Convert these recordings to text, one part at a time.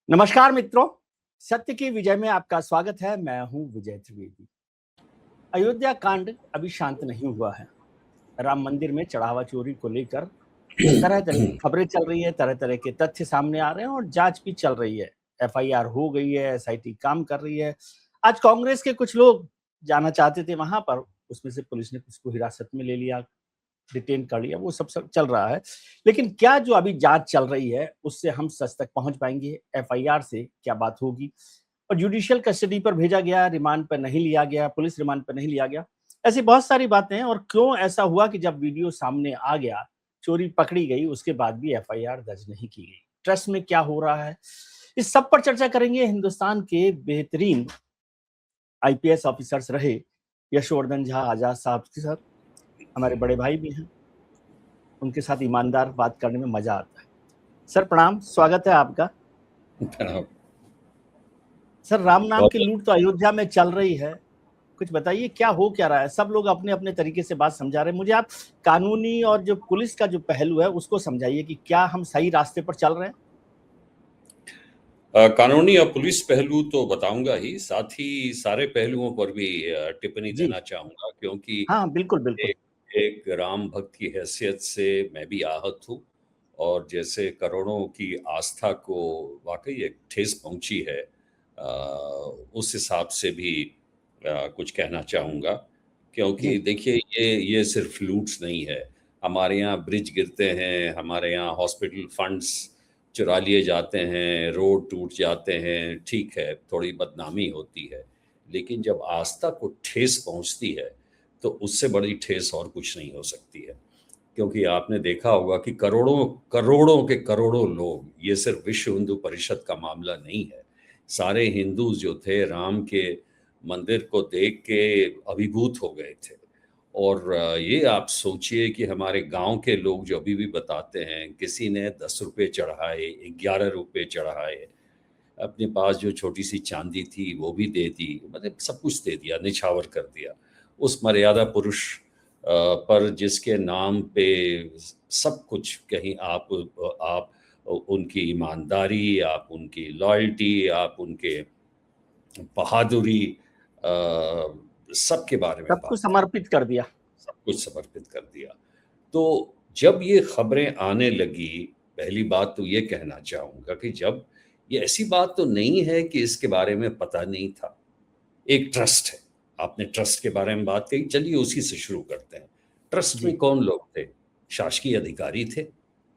नमस्कार मित्रों, सत्य की विजय में आपका स्वागत है। मैं हूं विजय त्रिवेदी। अयोध्या कांड अभी शांत नहीं हुआ है। राम मंदिर में चढ़ावा चोरी को लेकर तरह तरह की खबरें चल रही है, तरह तरह के तथ्य सामने आ रहे हैं और जांच भी चल रही है। एफआईआर हो गई है, एसआईटी काम कर रही है। आज कांग्रेस के कुछ लोग जाना चाहते थे वहां पर, उसमें से पुलिस ने कुछ को हिरासत में ले लिया, डिटेन कर लिया, वो सब चल रहा है। लेकिन क्या जो अभी जांच चल रही है उससे हम सच तक पहुंच पाएंगे? एफआईआर से क्या बात होगी? और जुडिशियल कस्टडी पर भेजा गया, रिमांड पर नहीं लिया गया, पुलिस रिमांड पर नहीं लिया गया, ऐसी बहुत सारी बातें हैं। और क्यों ऐसा हुआ कि जब वीडियो सामने आ गया, चोरी पकड़ी गई, उसके बाद भी एफआईआर दर्ज नहीं की गई? ट्रस्ट में क्या हो रहा है, इस सब पर चर्चा करेंगे। हिंदुस्तान के बेहतरीन आईपीएस ऑफिसर्स रहे यशवर्धन झा आजाद साहब के साथ, हमारे बड़े भाई भी हैं, उनके साथ ईमानदार बात करने में मजा आता है। सर प्रणाम, स्वागत है आपका। प्रणाम। सर, राम नाम की लूट तो अयोध्या में चल रही है, कुछ बताइए क्या हो क्या रहा है? सब लोग अपने अपने तरीके से बात समझा रहे हैं। मुझे आप कानूनी और जो पुलिस का जो पहलू है उसको समझाइए कि क्या हम सही रास्ते पर चल रहे हैं? कानूनी और पुलिस पहलू तो बताऊंगा ही, साथ ही सारे पहलुओं पर भी टिप्पणी जी देना चाहूंगा, क्योंकि हाँ, बिल्कुल बिल्कुल। एक राम भक्त की हैसियत से मैं भी आहत हूँ। और जैसे करोड़ों की आस्था को वाकई एक ठेस पहुंची है, उस हिसाब से भी कुछ कहना चाहूँगा। क्योंकि जी देखिए, ये सिर्फ लूट्स नहीं है। हमारे यहाँ ब्रिज गिरते हैं, हमारे यहाँ हॉस्पिटल फंड्स चुरा लिए जाते हैं, रोड टूट जाते हैं, ठीक है, थोड़ी बदनामी होती है। लेकिन जब आस्था को ठेस पहुंचती है तो उससे बड़ी ठेस और कुछ नहीं हो सकती है। क्योंकि आपने देखा होगा कि करोड़ों करोड़ों के करोड़ों लोग, ये सिर्फ विश्व हिंदू परिषद का मामला नहीं है, सारे हिंदू जो थे राम के मंदिर को देख के अभिभूत हो गए थे। और ये आप सोचिए कि हमारे गांव के लोग जो अभी भी बताते हैं, किसी ने 10 रुपये चढ़ाए, 11 रुपये चढ़ाए, अपने पास जो छोटी सी चांदी थी वो भी दे दी, मतलब सब कुछ दे दिया, निछावर कर दिया उस मर्यादा पुरुष पर जिसके नाम पे सब कुछ। कहीं आप उनकी ईमानदारी, आप उनकी लॉयल्टी, आप उनके बहादुरी, सबके बारे में सब कुछ बात करें, समर्पित कर दिया। सब कुछ समर्पित कर दिया। तो जब ये खबरें आने लगी, पहली बात तो ये कहना चाहूँगा कि जब ये ऐसी बात तो नहीं है कि इसके बारे में पता नहीं था। एक ट्रस्ट है, आपने ट्रस्ट के बारे में बात कही, चलिए उसी से शुरू करते हैं। ट्रस्ट में जी कौन लोग थे? शासकीय अधिकारी थे।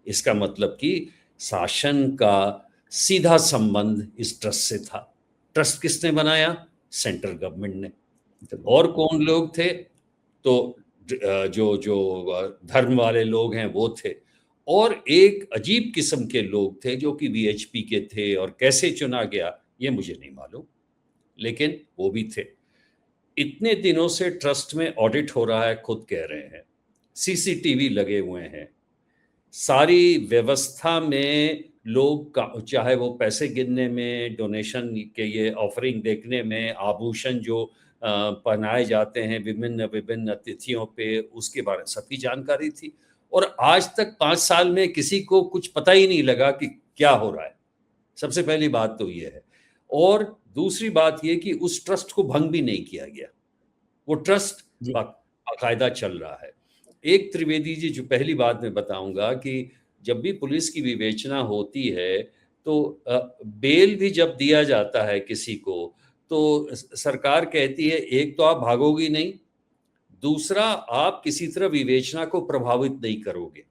इसका मतलब कि शासन का सीधा संबंध इस ट्रस्ट से था। ट्रस्ट किसने बनाया? सेंट्रल गवर्नमेंट ने। और कौन लोग थे? तो जो जो धर्म वाले लोग हैं वो थे। और एक अजीब किस्म के लोग थे जो कि वीएचपी के थे, और कैसे चुना गया ये मुझे नहीं मालूम, लेकिन वो भी थे। इतने दिनों से ट्रस्ट में ऑडिट हो रहा है, खुद कह रहे हैं, सीसीटीवी लगे हुए हैं, सारी व्यवस्था में लोग चाहे वो पैसे गिनने में, डोनेशन के ये ऑफरिंग देखने में, आभूषण जो पहनाए जाते हैं विभिन्न विभिन्न तिथियों पे, उसके बारे में सबकी जानकारी थी। और आज तक 5 साल में किसी को कुछ पता ही नहीं लगा कि क्या हो रहा है। सबसे पहली बात तो ये है। और दूसरी बात ये कि उस ट्रस्ट को भंग भी नहीं किया गया, वो ट्रस्ट जी बाकायदा चल रहा है। एक त्रिवेदी जी, जो पहली बात मैं बताऊंगा कि जब भी पुलिस की विवेचना होती है तो बेल भी जब दिया जाता है किसी को, तो सरकार कहती है एक तो आप भागोगी नहीं, दूसरा आप किसी तरह विवेचना को प्रभावित नहीं करोगे।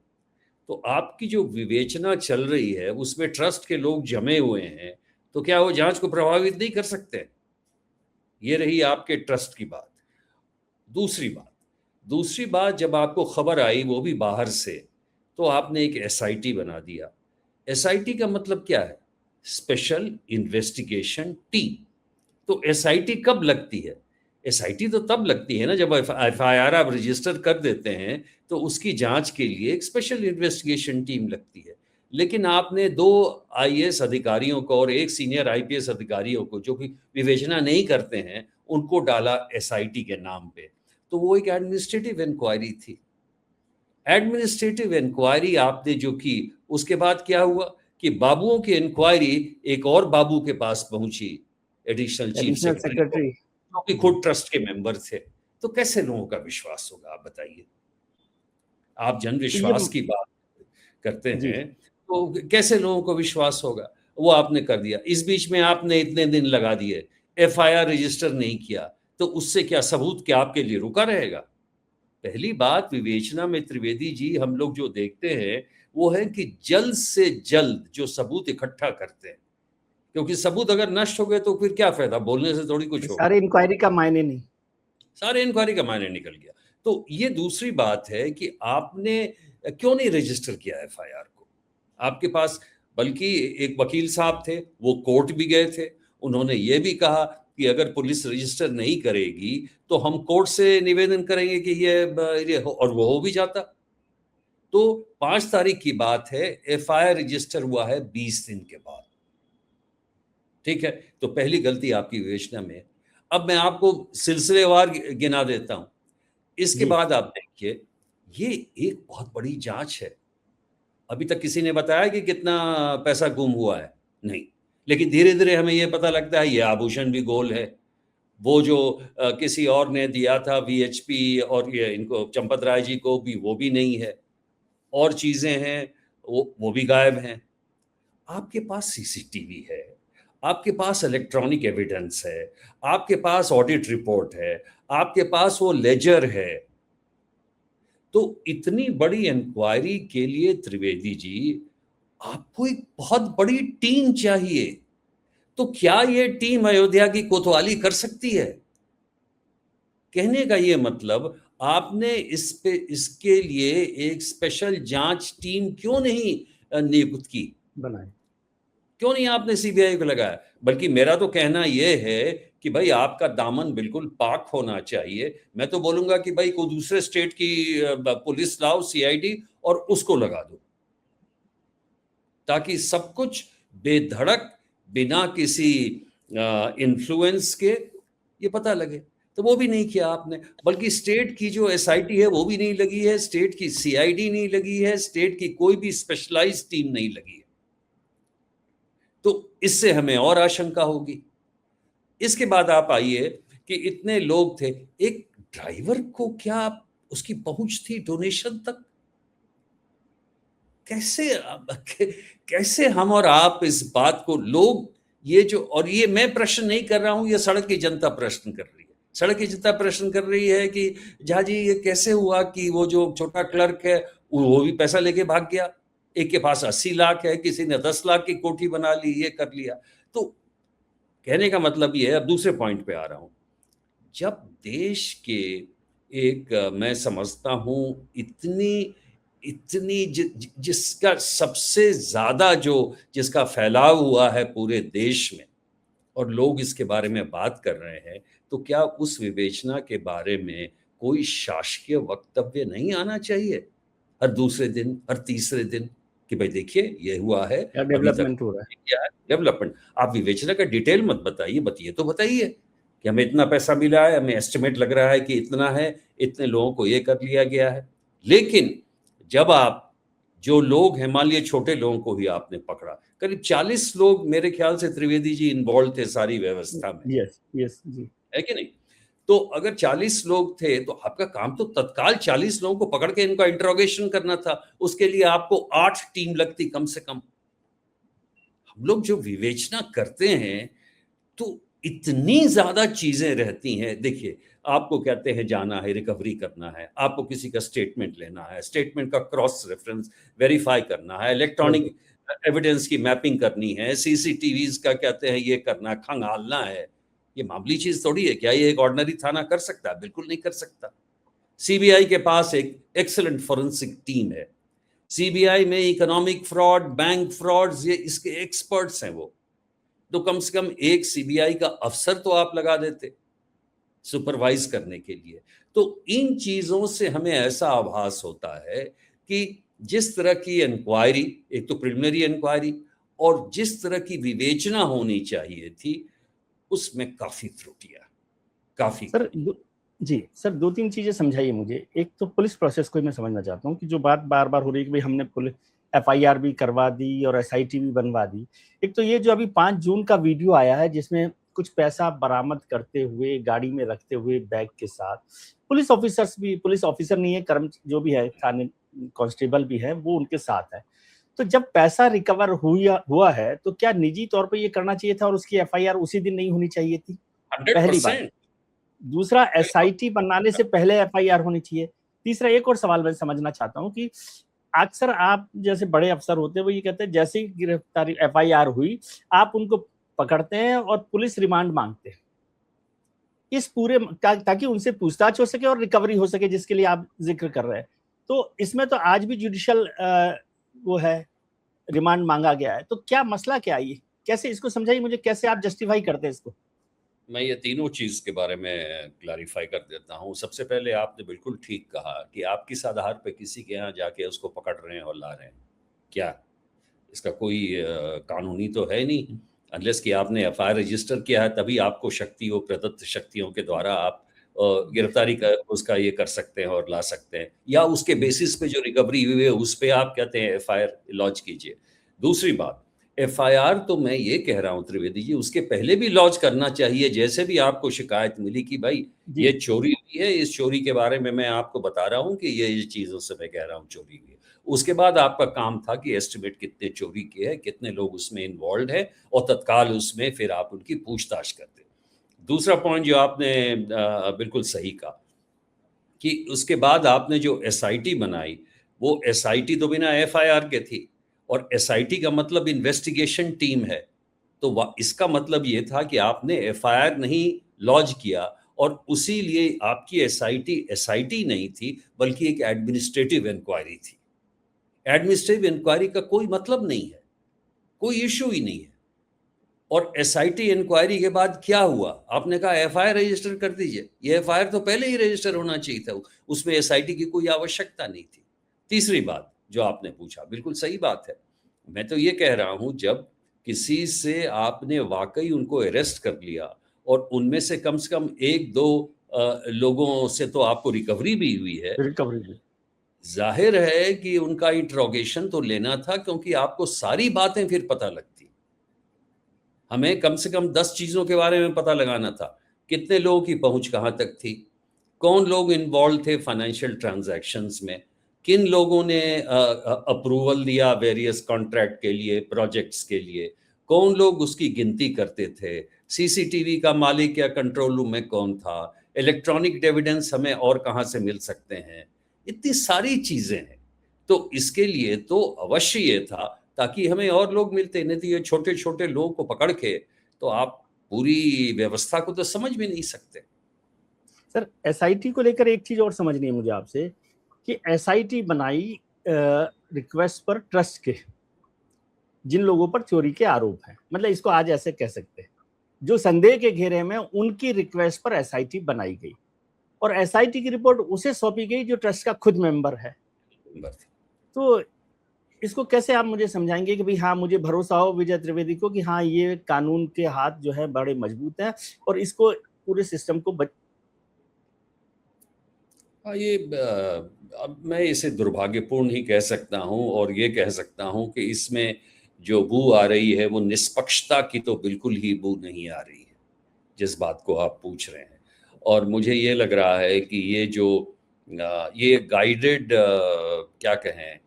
तो आपकी जो विवेचना चल रही है उसमें ट्रस्ट के लोग जमे हुए हैं, तो क्या वो जांच को प्रभावित नहीं कर सकते? ये रही आपके ट्रस्ट की बात। दूसरी बात, जब आपको खबर आई वो भी बाहर से, तो आपने एक एसआईटी बना दिया। एसआईटी का मतलब क्या है? Special investigation team. तो एसआईटी कब लगती है? एसआईटी तो तब लगती है ना जब एफआईआर आप रजिस्टर कर देते हैं, तो उसकी जांच के लिए एक स्पेशल इन्वेस्टिगेशन टीम लगती है। लेकिन आपने 2 आईएएस अधिकारियों को और एक सीनियर आईपीएस अधिकारियों को, जो कि विवेचना नहीं करते हैं, उनको डाला एसआईटी के नाम पे। तो वो एक एडमिनिस्ट्रेटिव इंक्वायरी थी। एडमिनिस्ट्रेटिव इंक्वायरी आपने जो की, उसके बाद क्या हुआ कि बाबुओं की इंक्वायरी एक और बाबू के पास पहुंची, एडिशनल चीफ सेक्रेटरी, जो कि खुद ट्रस्ट के मेंबर थे। तो कैसे लोगों का विश्वास होगा, आप बताइए। आप जन विश्वास की बात करते हैं तो कैसे लोगों को विश्वास होगा। वो आपने कर दिया, इस बीच में आपने इतने दिन लगा दिए, एफआईआर रजिस्टर नहीं किया, तो उससे क्या सबूत क्या आपके लिए रुका रहेगा। पहली बात विवेचना में त्रिवेदी जी हम लोग जो देखते हैं वो है कि जल्द से जल्द जो सबूत इकट्ठा करते हैं, क्योंकि सबूत अगर नष्ट हो गए तो फिर क्या फायदा, बोलने से थोड़ी कुछ होगा। सारे इंक्वायरी का मायने नहीं, सारे इंक्वायरी का मायने निकल गया। तो ये दूसरी बात है कि आपने क्यों नहीं रजिस्टर किया एफआईआर को। आपके पास बल्कि एक वकील साहब थे, वो कोर्ट भी गए थे, उन्होंने ये भी कहा कि अगर पुलिस रजिस्टर नहीं करेगी तो हम कोर्ट से निवेदन करेंगे कि ये और वो हो भी जाता। तो 5 तारीख की बात है, एफआईआर रजिस्टर हुआ है 20 दिन के बाद। ठीक है, तो पहली गलती आपकी विवेचना में। अब मैं आपको सिलसिलेवार गिना देता हूं। इसके बाद आप देखिए, ये एक बहुत बड़ी जांच है। अभी तक किसी ने बताया कि कितना पैसा गुम हुआ है? नहीं। लेकिन धीरे धीरे हमें यह पता लगता है ये आभूषण भी गोल है, वो जो किसी और ने दिया था वीएचपी और ये इनको चंपत राय जी को भी, वो भी नहीं है, और चीजें हैं वो भी गायब हैं। आपके पास सीसीटीवी है, आपके पास इलेक्ट्रॉनिक एविडेंस है, आपके पास ऑडिट रिपोर्ट है, आपके पास वो लेजर है। तो इतनी बड़ी इंक्वायरी के लिए त्रिवेदी जी आपको एक बहुत बड़ी टीम चाहिए। तो क्या ये टीम अयोध्या की कोतवाली कर सकती है? कहने का ये मतलब, आपने इस पे इसके लिए एक स्पेशल जांच टीम क्यों नहीं नियुक्त की, बनाए, क्यों नहीं आपने सीबीआई को लगाया? बल्कि मेरा तो कहना यह है कि भाई आपका दामन बिल्कुल पाक होना चाहिए। मैं तो बोलूंगा कि भाई कोई दूसरे स्टेट की पुलिस लाओ, सीआईडी, और उसको लगा दो, ताकि सब कुछ बेधड़क, बिना किसी इन्फ्लुएंस के ये पता लगे। तो वो भी नहीं किया आपने, बल्कि स्टेट की जो एसआईटी है वो भी नहीं लगी है, स्टेट की सीआईडी नहीं लगी है, स्टेट की कोई भी स्पेशलाइज्ड टीम नहीं लगी है। तो इससे हमें और आशंका होगी। इसके बाद आप आइए कि इतने लोग थे, एक ड्राइवर को क्या उसकी पहुंच थी डोनेशन तक? कैसे कैसे हम और आप इस बात को, लोग ये जो, और ये मैं प्रश्न नहीं कर रहा हूं, ये सड़क की जनता प्रश्न कर रही है। सड़क की जनता प्रश्न कर रही है कि झा जी ये कैसे हुआ कि वो जो छोटा क्लर्क है वो भी पैसा लेके भाग गया, एक के पास 80 लाख है, किसी ने 10 लाख की कोठी बना ली, ये कर लिया। तो कहने का मतलब ये है, अब दूसरे पॉइंट पे आ रहा हूं। जब देश के एक मैं समझता हूं इतनी इतनी जिसका सबसे ज्यादा जो जिसका फैलाव हुआ है पूरे देश में, और लोग इसके बारे में बात कर रहे हैं, तो क्या उस विवेचना के बारे में कोई शासकीय वक्तव्य नहीं आना चाहिए हर दूसरे दिन, हर तीसरे दिन, कि भाई देखिए ये हुआ है, क्या अभी तक डेवलपमेंट हो रहा है। क्या है डेवलपमेंट। आप विवेचना का डिटेल मत बताइए, बताइए तो बताइए कि हमें इतना पैसा मिला है, हमें एस्टिमेट लग रहा है कि इतना है, इतने लोगों को ये कर लिया गया है। लेकिन जब आप, जो लोग हैं, मान लिए छोटे लोगों को ही आपने पकड़ा, करीब 40 लोग मेरे ख्याल से त्रिवेदी जी इन्वॉल्व थे सारी व्यवस्था में, यस यस जी। है कि नहीं? तो अगर 40 लोग थे तो आपका काम तो तत्काल 40 लोगों को पकड़ के इनका इंट्रोगेशन करना था। उसके लिए आपको 8 टीम लगती कम से कम। हम लोग जो विवेचना करते हैं तो इतनी ज्यादा चीजें रहती हैं। देखिए, आपको कहते हैं जाना है, रिकवरी करना है, आपको किसी का स्टेटमेंट लेना है, स्टेटमेंट का क्रॉस रेफरेंस वेरीफाई करना है, इलेक्ट्रॉनिक एविडेंस की मैपिंग करनी है, सीसीटीवीज का कहते हैं ये करना, खंगालना है। ये मामूली चीज थोड़ी है। क्या ये एक ऑर्डिनरी थाना कर सकता है? बिल्कुल नहीं कर सकता। सीबीआई के पास एक एक्सीलेंट फोरेंसिक टीम है। सीबीआई में इकोनॉमिक फ्रॉड, बैंक फ्रॉड्स, ये इसके एक्सपर्ट्स हैं वो। तो कम से कम एक सीबीआई का अफसर तो आप लगा देते सुपरवाइज करने के लिए। तो इन चीजों से हमें ऐसा आभास होता है कि जिस तरह की इंक्वायरी, एक तो प्रिलिमिनरी इंक्वायरी, और जिस तरह की विवेचना होनी चाहिए थी, उसमें काफी त्रुटियां, काफी सर कमी। जी सर, 2-3 चीजें समझाइए मुझे। एक तो पुलिस प्रोसेस को ही मैं समझना चाहता हूँ कि जो बात बार बार हो रही है कि भाई हमने पुलिस एफआईआर भी करवा दी और एसआईटी भी बनवा दी। एक तो ये जो अभी 5 जून का वीडियो आया है जिसमें कुछ पैसा बरामद करते हुए गाड़ी में रखते हुए बैग के साथ पुलिस ऑफिसर नहीं है, कर्म जो भी है थाने कांस्टेबल भी है वो उनके साथ है। तो जब पैसा रिकवर हुआ है तो क्या निजी तौर पे ये करना चाहिए था और उसकी एफआईआर उसी दिन नहीं होनी चाहिए थी? पहली बात। 100%। दूसरा, एसआईटी बनाने से पहले एफआईआर होनी चाहिए। तीसरा, एक और सवाल मैं समझना चाहता हूँ कि अक्सर आप जैसे बड़े अफसर होते हैं वो ये कहते हैं जैसे ही गिरफ्तारी एफआईआर हुई आप उनको पकड़ते हैं और पुलिस रिमांड मांगते हैं इस पूरे ताकि उनसे पूछताछ हो सके और रिकवरी हो सके जिसके लिए आप जिक्र कर रहे हैं। तो इसमें तो आज भी जुडिशियल वो है, रिमांड मांगा गया है। तो क्या मसला क्या है ये? कैसे इसको समझाइए मुझे, कैसे आप जस्टिफाई करते हैं इसको? मैं ये तीनों चीज के बारे में क्लैरिफाई कर देता हूँ। सबसे पहले आपने बिल्कुल ठीक कहा कि आप किस आधार पे किसी के यहाँ जाके उसको पकड़ रहे हैं और ला रहे हैं। क्या इसका कोई कानूनी तो है नहीं, अनलेस कि आपने एफआईआर रजिस्टर किया है तभी आपको शक्तियों, प्रदत्त शक्तियों के द्वारा आप गिरफ्तारी का उसका ये कर सकते हैं और ला सकते हैं, या उसके बेसिस पे जो रिकवरी हुई है उस पे आप कहते हैं एफआईआर लॉन्च कीजिए। दूसरी बात, एफआईआर तो मैं ये कह रहा हूं त्रिवेदी जी, उसके पहले भी लॉन्च करना चाहिए। जैसे भी आपको शिकायत मिली कि भाई ये चोरी हुई है, इस चोरी के बारे में मैं आपको बता रहा हूं कि ये चीजों से मैं कह रहा हूं चोरी हुई है। उसके बाद आपका काम था कि एस्टिमेट कितने चोरी किए हैं, कितने लोग उसमें इन्वॉल्व है, और तत्काल उसमें फिर आप उनकी पूछताछ करते। दूसरा पॉइंट जो आपने बिल्कुल सही कहा कि उसके बाद आपने जो एसआईटी बनाई, वो एसआईटी तो बिना एफआईआर के थी, और एसआईटी का मतलब इन्वेस्टिगेशन टीम है। तो इसका मतलब ये था कि आपने एफआईआर नहीं लॉन्च किया, और उसी लिए आपकी एसआईटी नहीं थी बल्कि एक एडमिनिस्ट्रेटिव इंक्वायरी थी। एडमिनिस्ट्रेटिव इंक्वायरी का कोई मतलब नहीं है, कोई इश्यू ही नहीं है। और एसआईटी इंक्वायरी के बाद क्या हुआ? आपने कहा एफआईआर रजिस्टर कर दीजिए। ये एफआईआर तो पहले ही रजिस्टर होना चाहिए था, उसमें एसआईटी की कोई आवश्यकता नहीं थी। तीसरी बात जो आपने पूछा, बिल्कुल सही बात है। मैं तो ये कह रहा हूं, जब किसी से आपने वाकई उनको अरेस्ट कर लिया और उनमें से कम 1-2 लोगों से तो आपको रिकवरी भी हुई है, रिकवरी भी। जाहिर है कि उनका इंट्रोगेशन तो लेना था, क्योंकि आपको सारी बातें फिर पता लगती। हमें कम से कम 10 चीज़ों के बारे में पता लगाना था। कितने लोगों की पहुंच कहाँ तक थी, कौन लोग इन्वॉल्व थे फाइनेंशियल ट्रांजैक्शंस में, किन लोगों ने अप्रूवल दिया वेरियस कॉन्ट्रैक्ट के लिए, प्रोजेक्ट्स के लिए, कौन लोग उसकी गिनती करते थे, सीसीटीवी का मालिक या कंट्रोल रूम में कौन था, इलेक्ट्रॉनिक एविडेंस हमें और कहाँ से मिल सकते हैं। इतनी सारी चीज़ें हैं। तो इसके लिए तो अवश्य ये था, ताकि हमें और लोग मिलते, नहीं तो ये छोटे-छोटे लोगों को पकड़ के तो आप पूरी व्यवस्था को तो समझ भी नहीं सकते। सर, एसआईटी को लेकर एक चीज और समझनी है मुझे आपसे कि एसआईटी बनाई रिक्वेस्ट पर ट्रस्ट के जिन लोगों पर चोरी के आरोप हैं, मतलब इसको आज ऐसे कह सकते हैं, जो संदेह के घेरे में उनकी रिक्वेस्ट पर एसआईटी बनाई गई और एसआईटी की रिपोर्ट उसे सौंपी गई जो ट्रस्ट का खुद मेंबर है। तो इसको कैसे आप मुझे समझाएंगे कि भाई हाँ, मुझे भरोसा हो विजय त्रिवेदी को कि हाँ, ये कानून के हाथ जो है बड़े मजबूत हैं और इसको पूरे सिस्टम को ये अब मैं इसे दुर्भाग्यपूर्ण ही कह सकता हूँ, और ये कह सकता हूँ कि इसमें जो बू आ रही है वो निष्पक्षता की तो बिल्कुल ही बू नहीं आ रही है, जिस बात को आप पूछ रहे हैं। और मुझे ये लग रहा है कि ये जो ये गाइडेड क्या कहें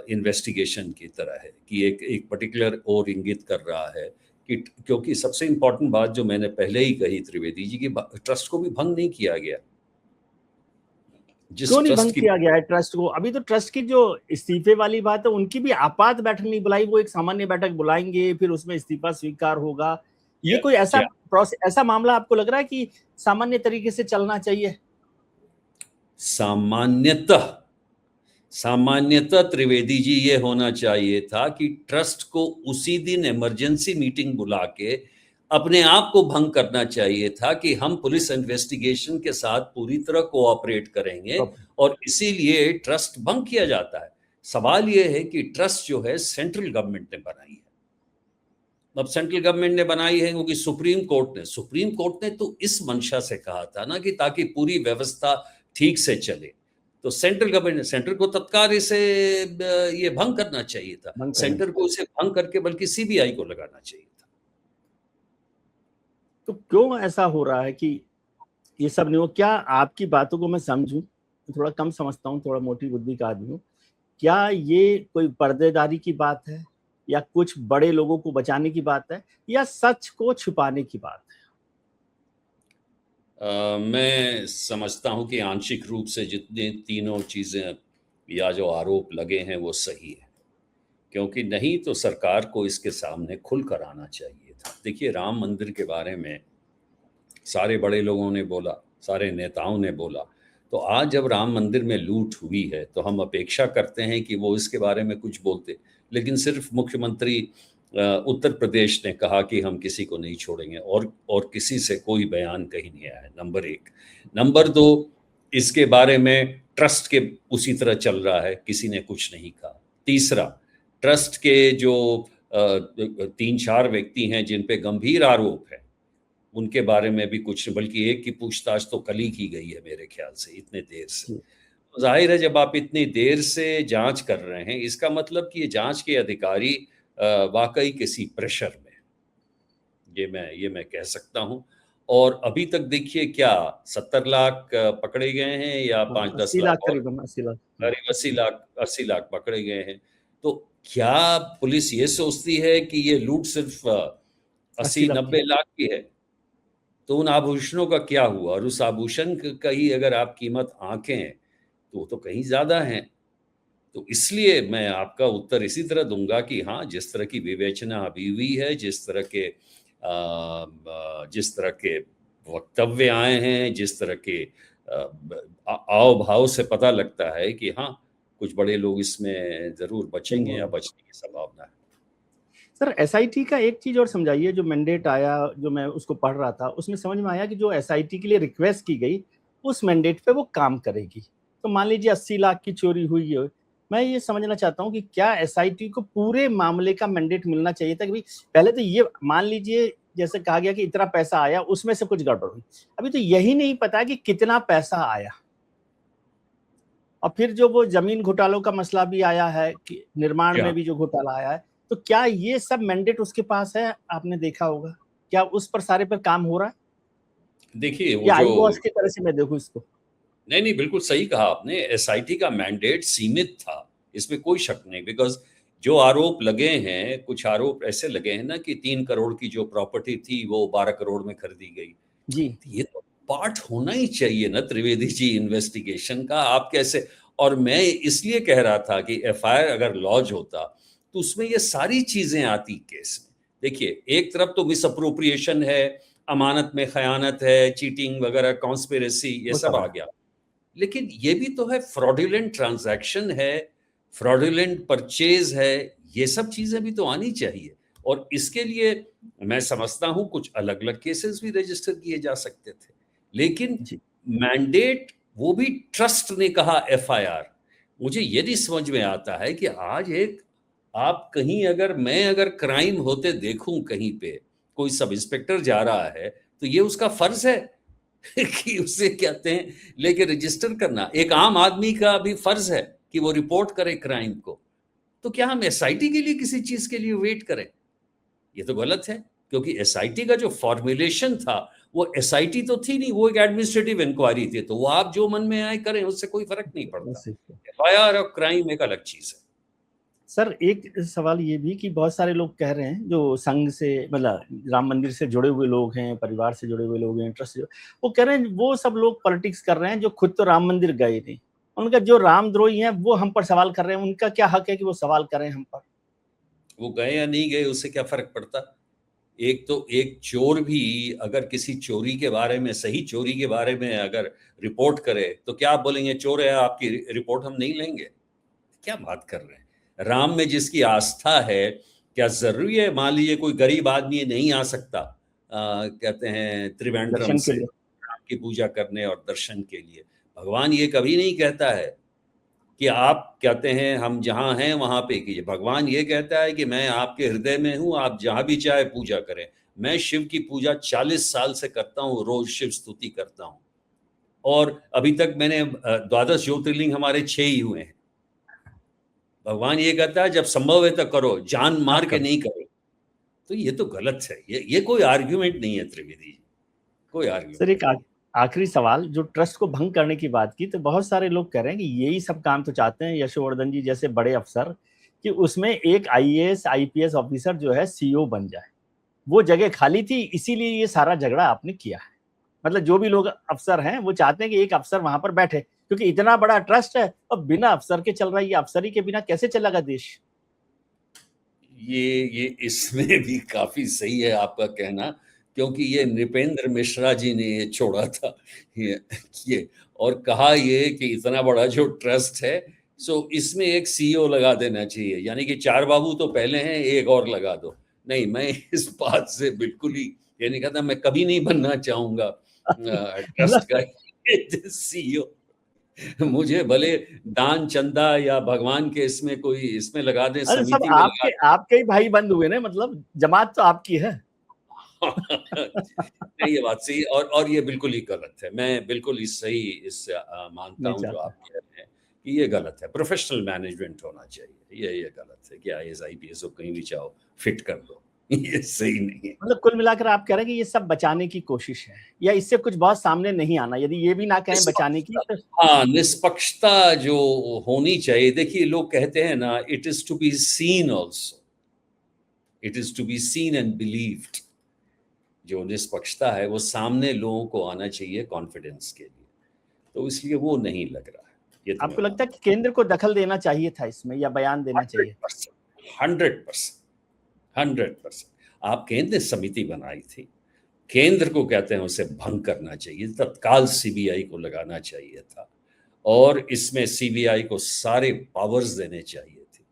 इन्वेस्टिगेशन की तरह है कि एक पर्टिकुलर और इंगित कर रहा है कि, क्योंकि सबसे इम्पोर्टेंट बात जो मैंने पहले ही कही त्रिवेदी जी, की ट्रस्ट को भी भंग नहीं किया गया। क्यों नहीं भंग किया गया है ट्रस्ट को? अभी तो ट्रस्ट की जो इस्तीफे वाली बात है उनकी भी आपात बैठक नहीं बुलाई, वो एक सामान्य बैठक बुलाएंगे, फिर उसमें इस्तीफा स्वीकार होगा। ये कोई ऐसा मामला आपको लग रहा है कि सामान्य तरीके से चलना चाहिए? सामान्यतः त्रिवेदी जी ये होना चाहिए था कि ट्रस्ट को उसी दिन इमरजेंसी मीटिंग बुला के अपने आप को भंग करना चाहिए था कि हम पुलिस इन्वेस्टिगेशन के साथ पूरी तरह कोऑपरेट करेंगे, और इसीलिए ट्रस्ट भंग किया जाता है। सवाल यह है कि ट्रस्ट जो है सेंट्रल गवर्नमेंट ने बनाई है। अब सेंट्रल गवर्नमेंट ने बनाई है क्योंकि सुप्रीम कोर्ट ने तो इस मंशा से कहा था ना कि ताकि पूरी व्यवस्था ठीक से चले, तो सेंटर को तत्काल इसे ये भंग करना चाहिए था, सेंटर को इसे भंग करके बल्कि सीबीआई को लगाना चाहिए था। तो क्यों ऐसा हो रहा है कि ये सब नहीं हो? क्या आपकी बातों को मैं समझूं, थोड़ा कम समझता हूँ, थोड़ा मोटी बुद्धि का आदमी हूँ, क्या ये कोई पर्देदारी की बात है, या कुछ बड़े लोगों को बचाने की बात है, या सच को छुपाने की बात है? मैं समझता हूं कि आंशिक रूप से जितनी तीनों चीजें या जो आरोप लगे हैं वो सही है, क्योंकि नहीं तो सरकार को इसके सामने खुल कर आना चाहिए था। देखिए, राम मंदिर के बारे में सारे बड़े लोगों ने बोला, सारे नेताओं ने बोला, तो आज जब राम मंदिर में लूट हुई है तो हम अपेक्षा करते हैं कि वो इसके बारे में कुछ बोलते, लेकिन सिर्फ मुख्यमंत्री उत्तर प्रदेश ने कहा कि हम किसी को नहीं छोड़ेंगे, और किसी से कोई बयान कहीं नहीं आया। नंबर एक। नंबर दो, इसके बारे में ट्रस्ट के उसी तरह चल रहा है, किसी ने कुछ नहीं कहा। तीसरा, ट्रस्ट के जो 3-4 व्यक्ति हैं जिन पे गंभीर आरोप है, उनके बारे में भी कुछ, बल्कि एक की पूछताछ तो कल ही की गई है मेरे ख्याल से, इतने देर से। तो जाहिर है जब आप इतनी देर से जांच कर रहे हैं, इसका मतलब कि ये जांच के अधिकारी वाकई किसी प्रेशर में, ये मैं कह सकता हूं। और अभी तक देखिए क्या 70 लाख पकड़े गए हैं या 5-10 80 लाख, लाख और करीबन, 80 लाख। करीब 80 लाख पकड़े गए हैं। तो क्या पुलिस ये सोचती है कि ये लूट सिर्फ 80-90 लाख की है? तो उन आभूषणों का क्या हुआ? और उस आभूषण का ही अगर आप कीमत आंकें तो वो तो कहीं ज्यादा है। तो इसलिए मैं आपका उत्तर इसी तरह दूंगा कि हाँ, जिस तरह की विवेचना अभी हुई है, जिस तरह के वक्तव्य आए हैं, जिस तरह के आव भाव से पता लगता है कि हाँ, कुछ बड़े लोग इसमें जरूर बचेंगे या बचने की संभावना है। सर, एसआईटी का एक चीज और समझाइए। जो मैंडेट आया, जो मैं उसको पढ़ रहा था, उसमें समझ में आया कि जो एसआईटी के लिए रिक्वेस्ट की गई, उस मैंडेट पे वो काम करेगी। तो मान लीजिए 80 लाख की चोरी हुई है, मैं ये समझना चाहता हूँ कि क्या एसआईटी को पूरे मामले का मैंडेट मिलना चाहिए था कि भाई पहले तो ये मान लीजिए, जैसे कहा गया कि इतना पैसा आया, उसमें से कुछ गड़बड़ हुई, अभी तो यही नहीं पता कि कितना पैसा आया। और फिर जो वो जमीन घोटालों का मसला भी आया है कि निर्माण में भी जो घोटाला आया है, तो क्या ये सब मैंडेट उसके पास है? आपने देखा होगा, क्या उस पर सारे पर काम हो रहा है? देखिए, वो या आई जो वॉच की तरह से मैं देखूं इसको? नहीं, बिल्कुल सही कहा आपने। एसआईटी का मैंडेट सीमित था, इसमें कोई शक नहीं। बिकॉज जो आरोप लगे हैं, कुछ आरोप ऐसे लगे हैं ना कि 3 करोड़ की जो प्रॉपर्टी थी वो 12 करोड़ में खरीदी गई। जी, ये तो पार्ट होना ही चाहिए ना त्रिवेदी जी, इन्वेस्टिगेशन का। आप कैसे, और मैं इसलिए कह रहा था कि एफआईआर अगर लॉन्च होता तो उसमें ये सारी चीजें आती केस में। देखिए, एक तरफ तो मिस अप्रोप्रिएशन है, अमानत में खयानत है, चीटिंग वगैरह, कॉन्स्पिरेसी, ये वो सब सब आ है। गया। लेकिन ये भी तो है, फ्रॉडुलेंट ट्रांजैक्शन है, फ्रॉडुलेंट परचेज है, ये सब चीजें भी तो आनी चाहिए। और इसके लिए मैं समझता हूं कुछ अलग अलग केसेस भी रजिस्टर किए जा सकते थे, लेकिन जी, मैंडेट वो भी ट्रस्ट ने कहा एफआईआर। मुझे ये नहीं समझ में आता है कि आज एक, आप कहीं अगर क्राइम होते देखूं कहीं पे, कोई सब इंस्पेक्टर जा रहा है तो ये उसका फर्ज है कि उसे कहते हैं लेके रजिस्टर करना। एक आम आदमी का भी फर्ज है कि वो रिपोर्ट करे क्राइम को। तो क्या हम एसआईटी के लिए किसी चीज के लिए वेट करें? ये तो गलत है, क्योंकि एसआईटी का जो फॉर्मुलेशन था वो एसआईटी तो थी नहीं, वो एक एडमिनिस्ट्रेटिव इंक्वायरी थी। तो वो आप जो मन में आए करें, उससे कोई फर्क नहीं पड़ता। एफआईआर और क्राइम एक अलग चीज है। सर, एक सवाल ये भी कि बहुत सारे लोग कह रहे हैं, जो संघ से, मतलब राम मंदिर से जुड़े हुए लोग हैं, परिवार से जुड़े हुए लोग हैं, इंटरेस्ट से, वो कह रहे हैं वो सब लोग पॉलिटिक्स कर रहे हैं जो खुद तो राम मंदिर गए नहीं। उनका जो रामद्रोही हैं वो हम पर सवाल कर रहे हैं, उनका क्या हक है कि वो सवाल करें हम पर? वो गए या नहीं गए उससे क्या फर्क पड़ता? एक चोर भी अगर किसी चोरी के बारे में, सही चोरी के बारे में अगर रिपोर्ट करे तो क्या आप बोलेंगे चोर है, आपकी रिपोर्ट हम नहीं लेंगे? क्या बात कर रहे हैं? राम में जिसकी आस्था है, क्या जरूरी है मान लीजिए कोई गरीब आदमी नहीं आ सकता कहते हैं त्रिवेंद्रम दर्शन के से लिए। राम की पूजा करने और दर्शन के लिए? भगवान ये कभी नहीं कहता है कि आप कहते हैं हम जहां हैं वहां पे कीजिए। भगवान ये कहता है कि मैं आपके हृदय में हूं, आप जहां भी चाहे पूजा करें। मैं शिव की पूजा 40 साल से करता हूं, रोज शिव स्तुति करता हूं। और अभी तक मैंने 12 ज्योतिर्लिंग हमारे 6 ही हुए हैं। भगवान ये कहता है जब संभव है तो करो, जान मार के नहीं करो। तो ये तो गलत है, ये कोई आर्ग्यूमेंट नहीं है त्रिवेदी जी, कोई सर आर्ग्यूमेंट। एक आखिरी सवाल, जो ट्रस्ट को भंग करने की बात की, तो बहुत सारे लोग कह रहे हैं कि यही सब काम तो चाहते हैं यशोवर्धन जी जैसे बड़े अफसर, कि उसमें एक आईएएस आईपीएस ऑफिसर जो है सीईओ बन जाए। वो जगह खाली थी, इसीलिए ये सारा झगड़ा आपने किया है। मतलब जो भी लोग अफसर हैं वो चाहते हैं कि एक अफसर वहां पर बैठे, क्योंकि इतना बड़ा ट्रस्ट है और बिना अफसर के चल रहा है, ये अफसरी के बिना कैसे चलेगा देश। ये इसमें भी काफी सही है आपका कहना, क्योंकि ये नृपेंद्र मिश्रा जी ने ये छोड़ा था ये और कहा ये कि इतना बड़ा जो ट्रस्ट है, सो इसमें एक सीईओ लगा देना चाहिए, यानी कि 4 बाबू तो पहले हैं, एक और लगा दो। नहीं, मैं इस बात से बिल्कुल ही ये नहीं कहता, मैं कभी नहीं बनना चाहूंगा ट्रस्ट का सीईओ। मुझे भले दान चंदा या भगवान के इसमें कोई इसमें लगा दें, अरे सब समिति में लगा आपके ही भाई बंद हुए ना, मतलब जमात तो आपकी है। नहीं, ये बात सही और ये बिल्कुल ही गलत है। मैं बिल्कुल ही सही इस मानता नहीं हूँ जो चाहता। आप कह रहे हैं कि ये गलत है। प्रोफेशनल मैनेजमेंट होना चाहिए। ये गलत है कि आईएएस आईपीएस को कहीं भी चाहो फिट कर दो। ये सही नहीं है। मतलब कुल मिलाकर आप कह रहे हैं कि ये सब बचाने की कोशिश है, या इससे कुछ बहुत सामने नहीं आना, यदि ये भी ना कहें बचाने की तो। हाँ, निष्पक्षता जो होनी चाहिए। देखिए लोग कहते हैं ना, it is to be seen also, it is to be seen and believed. जो निष्पक्षता है वो सामने लोगों को आना चाहिए कॉन्फिडेंस के लिए, तो इसलिए वो नहीं लग रहा है। ये तो मैं आपको लगता है कि केंद्र को दखल देना चाहिए था इसमें, या बयान देना चाहिए था? 100%, 100%। आप केंद्र समिति बनाई थी, केंद्र को कहते हैं उसे भंग करना चाहिए, तत्काल सीबीआई को लगाना चाहिए था और इसमें सीबीआई को सारे पावर्स देने चाहिए थे।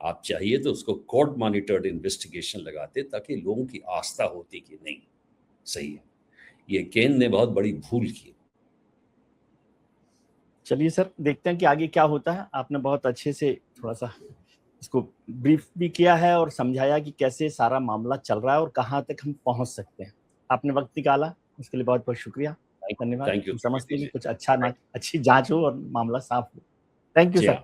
आप चाहिए तो उसको कोर्ट मॉनिटर्ड इन्वेस्टिगेशन लगाते, ताकि लोगों की आस्था होती कि नहीं सही है। ये केंद्र ने बहुत बड़ी भूल की। चलिए सर, देखते हैं कि आगे क्या होता है। आपने बहुत अच्छे से थोड़ा सा इसको ब्रीफ भी किया है और समझाया कि कैसे सारा मामला चल रहा है और कहाँ तक हम पहुंच सकते हैं। आपने वक्त निकाला, उसके लिए बहुत बहुत शुक्रिया, धन्यवाद। थैंक यू हम समझते हैं कि दीजिए। कुछ अच्छा ना अच्छी जांच हो और मामला साफ हो। Thank you ji sir. हाँ।